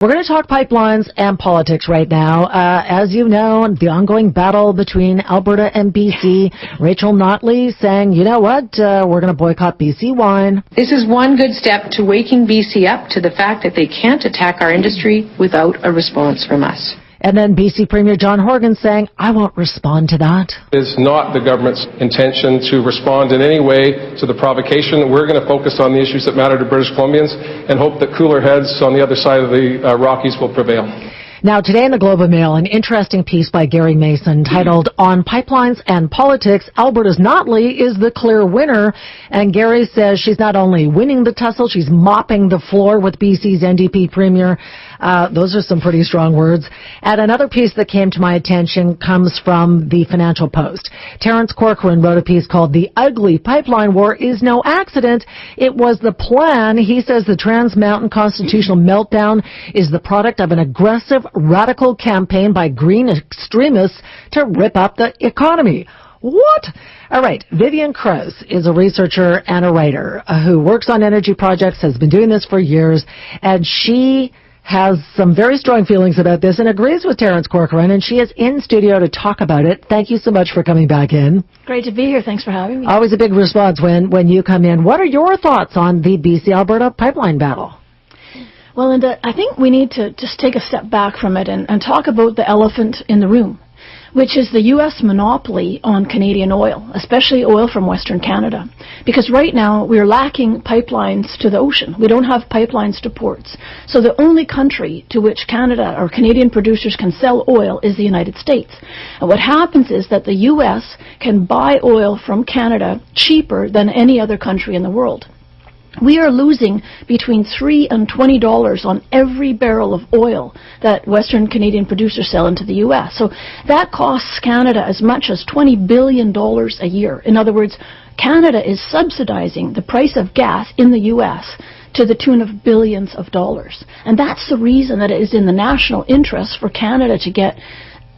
We're going to talk pipelines and politics right now. As you know, the ongoing battle between Alberta and BC, Rachel Notley saying, you know what, we're going to boycott BC wine. This is one good step to waking BC up to the fact that they can't attack our industry without a response from us. And then BC Premier John Horgan saying, I won't respond to that. It is not the government's intention to respond in any way to the provocation. We're going to focus on the issues that matter to British Columbians and hope that cooler heads on the other side of the Rockies will prevail. Now, today in the Globe and Mail, an interesting piece by Gary Mason titled, On Pipelines and Politics, Alberta's Notley is the clear winner. And Gary says she's not only winning the tussle, she's mopping the floor with BC's NDP Premier. Those are some pretty strong words. And another piece that came to my attention comes from the Financial Post. Terence Corcoran wrote a piece called The Ugly Pipeline War is No Accident. It was the plan. He says the Trans Mountain constitutional meltdown is the product of an aggressive, radical campaign by green extremists to rip up the economy. What? All right. Vivian Krause is a researcher and a writer who works on energy projects, has been doing this for years, and she has some very strong feelings about this and agrees with Terence Corcoran, and she is in studio to talk about it. Thank you so much for coming back in. Great to be here. Thanks for having me. Always a big response when you come in. What are your thoughts on the BC-Alberta pipeline battle? Well, Lynda, I think we need to just take a step back from it and talk about the elephant in the room, which is the U.S. monopoly on Canadian oil, especially oil from Western Canada. Because right now, we're lacking pipelines to the ocean. We don't have pipelines to ports. So the only country to which Canada or Canadian producers can sell oil is the United States. And what happens is that the U.S. can buy oil from Canada cheaper than any other country in the world. We are losing between $3 and $20 on every barrel of oil that Western Canadian producers sell into the U.S. So that costs Canada as much as $20 billion a year. In other words, Canada is subsidizing the price of gas in the U.S. to the tune of billions of dollars. And that's the reason that it is in the national interest for Canada to get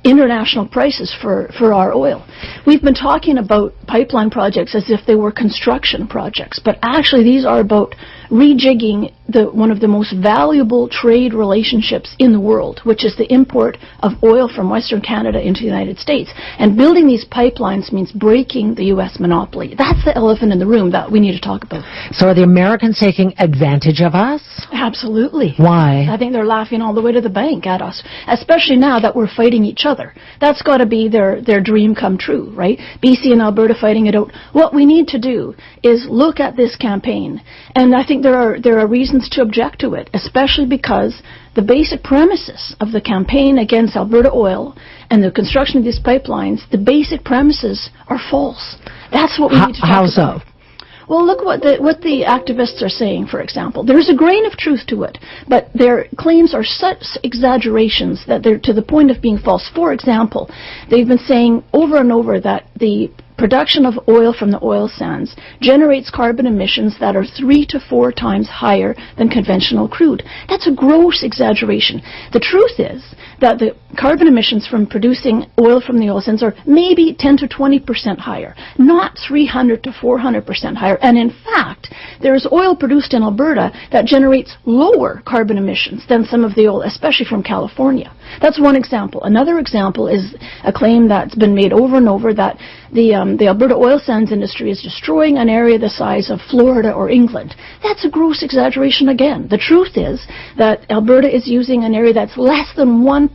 international prices for our oil. We've been talking about pipeline projects as if they were construction projects, but actually these are about rejigging one of the most valuable trade relationships in the world, which is the import of oil from Western Canada into the United States. And building these pipelines means breaking the U.S. monopoly. That's the elephant in the room that we need to talk about. So are the Americans taking advantage of us? Absolutely. Why? I think they're laughing all the way to the bank at us, especially now that we're fighting each other. That's got to be their dream come true, right? BC and Alberta fighting it out. What we need to do is look at this campaign, and I think there are reasons to object to it, especially because the basic premises of the campaign against Alberta oil and the construction of these pipelines, the basic premises are false. That's what we need to talk about. How so? Well, look what the activists are saying, for example. There's a grain of truth to it, but their claims are such exaggerations that they're to the point of being false. For example, they've been saying over and over that the production of oil from the oil sands generates carbon emissions that are 3 to 4 times higher than conventional crude. That's a gross exaggeration. The truth is that the carbon emissions from producing oil from the oil sands are maybe 10 to 20% higher, not 300 to 400% higher. And in fact, there is oil produced in Alberta that generates lower carbon emissions than some of the oil, especially from California. That's one example. Another example is a claim that's been made over and over that the Alberta oil sands industry is destroying an area the size of Florida or England. That's a gross exaggeration again. The truth is that Alberta is using an area that's less than 1%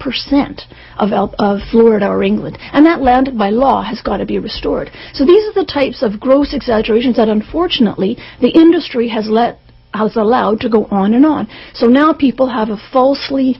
of Florida or England. And that land, by law, has got to be restored. So these are the types of gross exaggerations that, unfortunately, the industry has allowed to go on and on. So now people have a falsely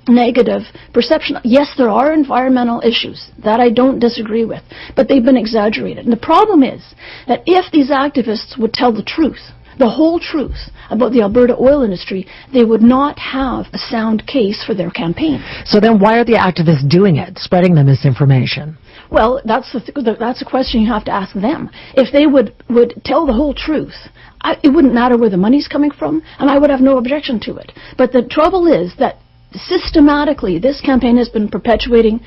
negative perception. Yes, there are environmental issues that I don't disagree with, but they've been exaggerated. And the problem is that if these activists would tell the truth, the whole truth about the Alberta oil industry, they would not have a sound case for their campaign. So then why are the activists doing it, spreading the misinformation? Well, that's a question you have to ask them. If they would tell the whole truth, it wouldn't matter where the money's coming from, and I would have no objection to it. But the trouble is that systematically, this campaign has been perpetuating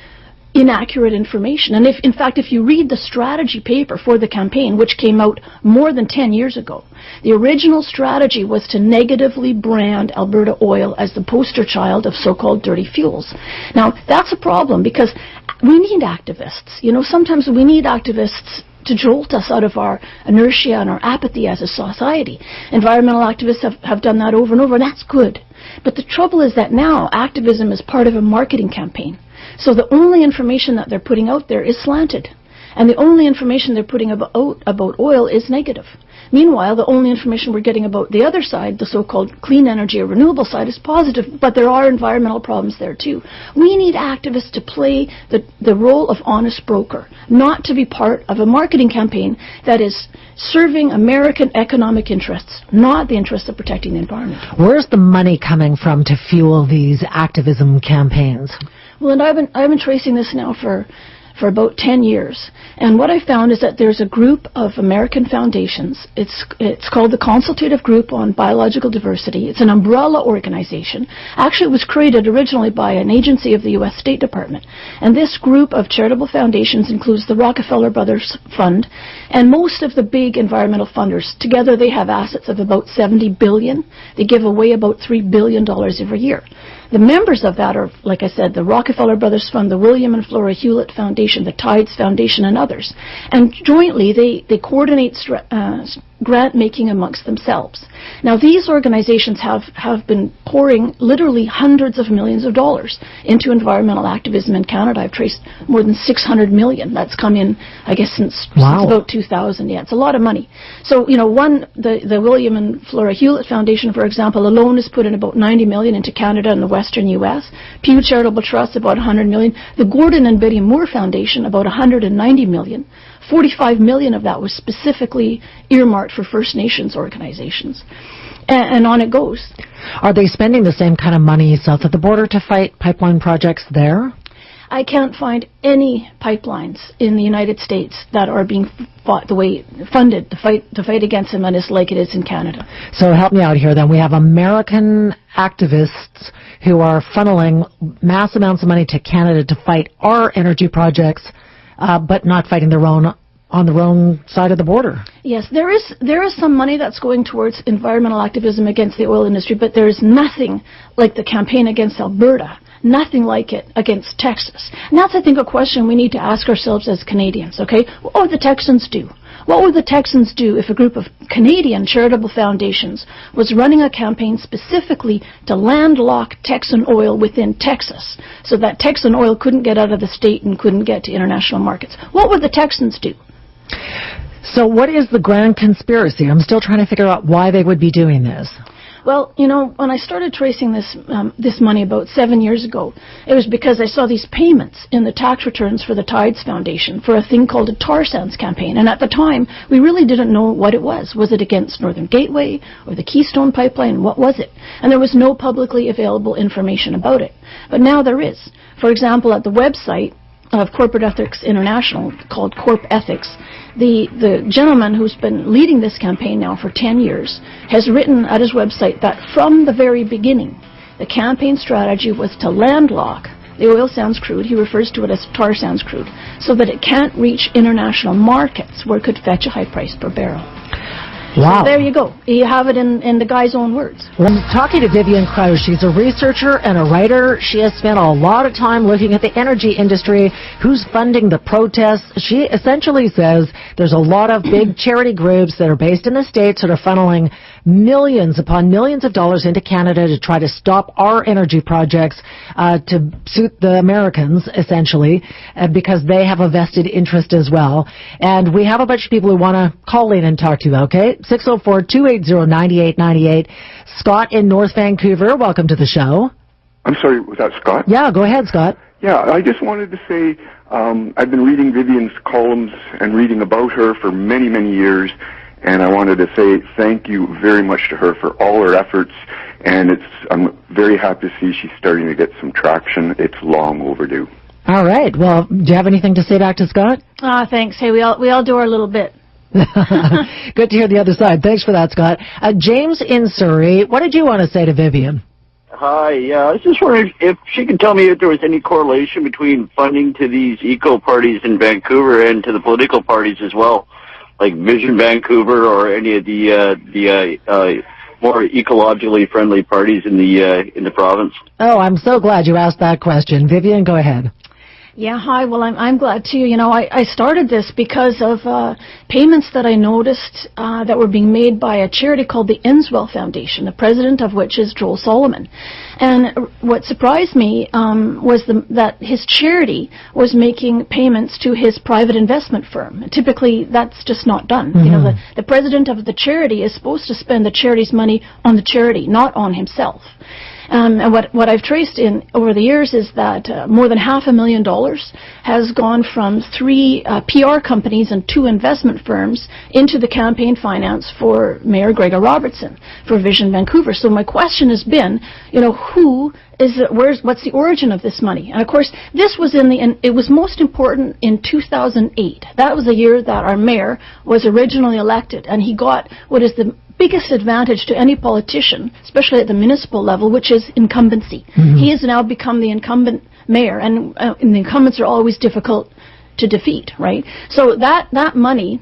inaccurate information. And in fact, if you read the strategy paper for the campaign, which came out more than 10 years ago, the original strategy was to negatively brand Alberta oil as the poster child of so-called dirty fuels. Now, that's a problem because we need activists. You know, sometimes we need activists to jolt us out of our inertia and our apathy as a society. Environmental activists have done that over and over, and that's good. But the trouble is that now activism is part of a marketing campaign. So the only information that they're putting out there is slanted. And the only information they're putting about oil is negative. Meanwhile, the only information we're getting about the other side, the so-called clean energy or renewable side, is positive, but there are environmental problems there too. We need activists to play the role of honest broker, not to be part of a marketing campaign that is serving American economic interests, not the interests of protecting the environment. Where's the money coming from to fuel these activism campaigns? Well, and I've been tracing this now for about 10 years. And what I found is that there's a group of American foundations. It's called the Consultative Group on Biological Diversity. It's an umbrella organization. Actually, it was created originally by an agency of the U.S. State Department. And this group of charitable foundations includes the Rockefeller Brothers Fund and most of the big environmental funders. Together, they have assets of about $70 billion. They give away about $3 billion every year. The members of that are, like I said, the Rockefeller Brothers Fund, the William and Flora Hewlett Foundation, the Tides Foundation, and others. And jointly, they coordinate grant-making amongst themselves. Now, these organizations have been pouring literally hundreds of millions of dollars into environmental activism in Canada. I've traced more than $600 million. That's come in, I guess, since about 2000. Yeah, it's a lot of money. So, you know, the William and Flora Hewlett Foundation, for example, alone has put in about $90 million into Canada and the Western U.S. Pew Charitable Trust, about $100 million. The Gordon and Betty Moore Foundation, about $190 million. $45 million of that was specifically earmarked for First Nations organizations. And on it goes. Are they spending the same kind of money south of the border to fight pipeline projects there? I can't find any pipelines in the United States that are being funded to fight against them, and it's like it is in Canada. So help me out here then. We have American activists who are funneling mass amounts of money to Canada to fight our energy projects, but not fighting their own on the wrong side of the border. Yes, there is some money that's going towards environmental activism against the oil industry, but there is nothing like the campaign against Alberta, nothing like it against Texas. And that's, I think, a question we need to ask ourselves as Canadians, okay? What would the Texans do? What would the Texans do if a group of Canadian charitable foundations was running a campaign specifically to landlock Texan oil within Texas so that Texan oil couldn't get out of the state and couldn't get to international markets? What would the Texans do? So what is the grand conspiracy? I'm still trying to figure out why they would be doing this. Well, you know, when I started tracing this money about 7 years ago, it was because I saw these payments in the tax returns for the Tides Foundation for a thing called a tar sands campaign. And at the time, we really didn't know what it was. Was it against Northern Gateway or the Keystone Pipeline? What was it? And there was no publicly available information about it. But now there is. For example, at the website of Corporate Ethics International, called Corp Ethics, the gentleman who's been leading this campaign now for 10 years has written at his website that from the very beginning, the campaign strategy was to landlock the oil sands crude, he refers to it as tar sands crude, so that it can't reach international markets where it could fetch a high price per barrel. Wow. So there you go. You have it in the guy's own words. Well, I'm talking to Vivian Krause. She's a researcher and a writer. She has spent a lot of time looking at the energy industry, who's funding the protests. She essentially says there's a lot of big charity groups that are based in the States that are funneling millions upon millions of dollars into Canada to try to stop our energy projects to suit the Americans, essentially, because they have a vested interest as well. And we have a bunch of people who want to call in and talk to you, okay? 604-280-9898. Scott in North Vancouver, welcome to the show. I'm sorry, was that Scott? Yeah, go ahead, Scott. Yeah, I just wanted to say I've been reading Vivian's columns and reading about her for many, many years, and I wanted to say thank you very much to her for all her efforts, and I'm very happy to see she's starting to get some traction. It's long overdue. All right. Well, do you have anything to say back to Scott? Thanks. Hey, we all do our little bit. Good to hear the other side. Thanks for that, Scott. James in Surrey, what did you want to say to Vivian? Hi. Yeah, I was just wondering if she can tell me if there was any correlation between funding to these eco parties in Vancouver and to the political parties as well, like Vision Vancouver or any of the more ecologically friendly parties in the province. Oh, I'm so glad you asked that question. Vivian, go ahead. Yeah, hi. Well, I'm glad too. You know, I started this because of payments that I noticed that were being made by a charity called the Enswell Foundation, the president of which is Joel Solomon. And what surprised me was that his charity was making payments to his private investment firm. Typically, that's just not done. Mm-hmm. You know, the president of the charity is supposed to spend the charity's money on the charity, not on himself. And what I've traced in over the years is that more than $500,000 has gone from 3 PR companies and 2 investment firms into the campaign finance for Mayor Gregor Robertson for Vision Vancouver. So my question has been, you know, what's the origin of this money? And of course, this was it was most important in 2008. That was the year that our mayor was originally elected, and he got what is the biggest advantage to any politician, especially at the municipal level, which is incumbency. Mm-hmm. He has now become the incumbent mayor, and the incumbents are always difficult to defeat, right? So that money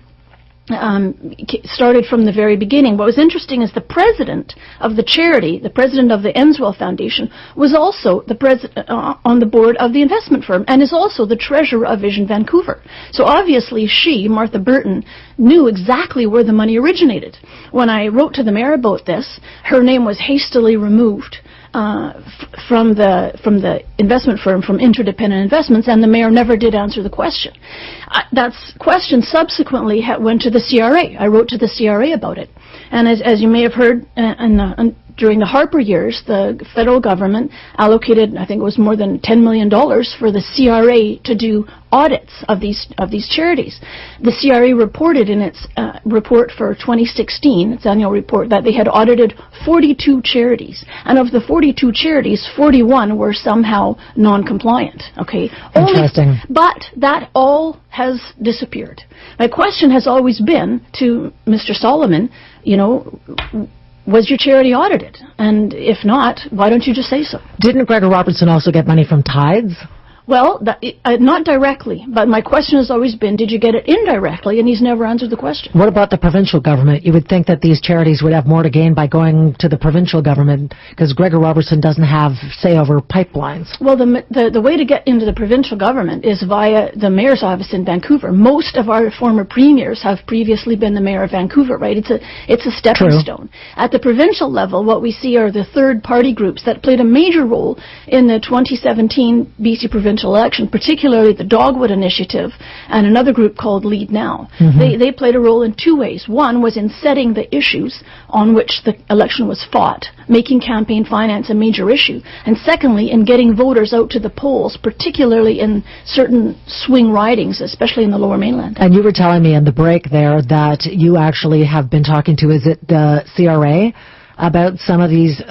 started from the very beginning. What was interesting is the president of the charity, the president of the Enswell Foundation, was also the president on the board of the investment firm and is also the treasurer of Vision Vancouver. So obviously she, Martha Burton, knew exactly where the money originated. When I wrote to the mayor about this, her name was hastily removed from the investment firm, from Interdependent Investments, and the mayor never did answer the question. That question subsequently went to the CRA. I wrote to the CRA about it. And as you may have heard during the Harper years, the federal government allocated, I think it was more than $10 million for the CRA to do audits of these charities. The CRA reported in its report for 2016, its annual report, that they had audited 42 charities, and of the 42 charities, 41 were somehow non-compliant. Okay, interesting. But that all has disappeared. My question has always been to Mr. Solomon, you know, was your charity audited? And if not, why don't you just say so? Didn't Gregor Robertson also get money from tithes? Well, not directly, but my question has always been, did you get it indirectly? And he's never answered the question. What about the provincial government? You would think that these charities would have more to gain by going to the provincial government, because Gregor Robertson doesn't have say over pipelines. Well, the way to get into the provincial government is via the mayor's office in Vancouver. Most of our former premiers have previously been the mayor of Vancouver, right? It's a stepping stone. At the provincial level, what we see are the third-party groups that played a major role in the 2017 BC provincial election, particularly the Dogwood Initiative and another group called Lead Now. Mm-hmm. They played a role in 2 ways. One was in setting the issues on which the election was fought, making campaign finance a major issue, and secondly, in getting voters out to the polls, particularly in certain swing ridings, especially in the Lower Mainland. And you were telling me in the break there that you actually have been talking to, is it the CRA, about some of these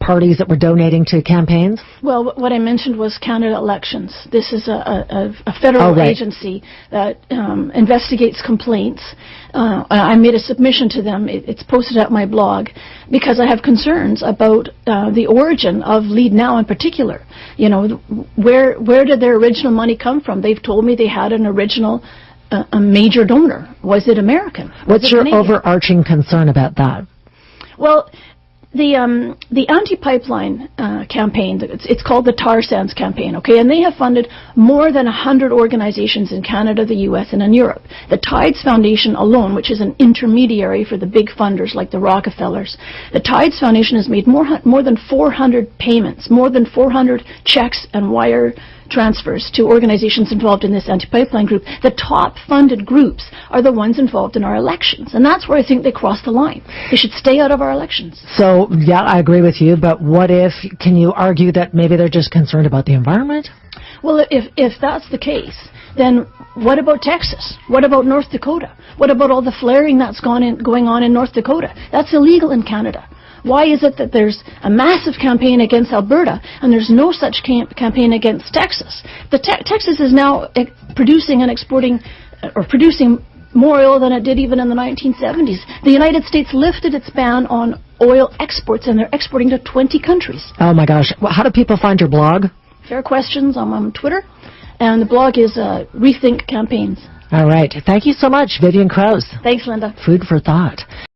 parties that were donating to campaigns? Well, what I mentioned was Canada Elections. This is a federal agency that investigates complaints. I made a submission to them. It's posted at my blog because I have concerns about the origin of Lead Now in particular. You know, where did their original money come from? They've told me they had an original a major donor. Was it American? What's your overarching concern about that? Well, the anti-pipeline campaign, it's called the tar sands campaign, okay, and they have funded more than 100 organizations in Canada, the U.S., and in Europe. The Tides Foundation alone, which is an intermediary for the big funders like the Rockefellers, the Tides Foundation has made more than 400 payments, more than 400 checks and wire transfers to organizations involved in this anti-pipeline group. The top funded groups are the ones involved in our elections, and that's where I think they cross the line. They should stay out of our elections. So, yeah, I agree with you, but what if, can you argue that maybe they're just concerned about the environment? Well, if that's the case, then what about Texas? What about North Dakota? What about all the flaring that's going on in North Dakota? That's illegal in Canada. Why is it that there's a massive campaign against Alberta and there's no such campaign against Texas? Texas is now producing and exporting, or producing more oil than it did even in the 1970s. The United States lifted its ban on oil exports, and they're exporting to 20 countries. Oh, my gosh. Well, how do people find your blog? Fair Questions on Twitter, and the blog is Rethink Campaigns. All right. Thank you so much, Vivian Krause. Thanks, Lynda. Food for thought.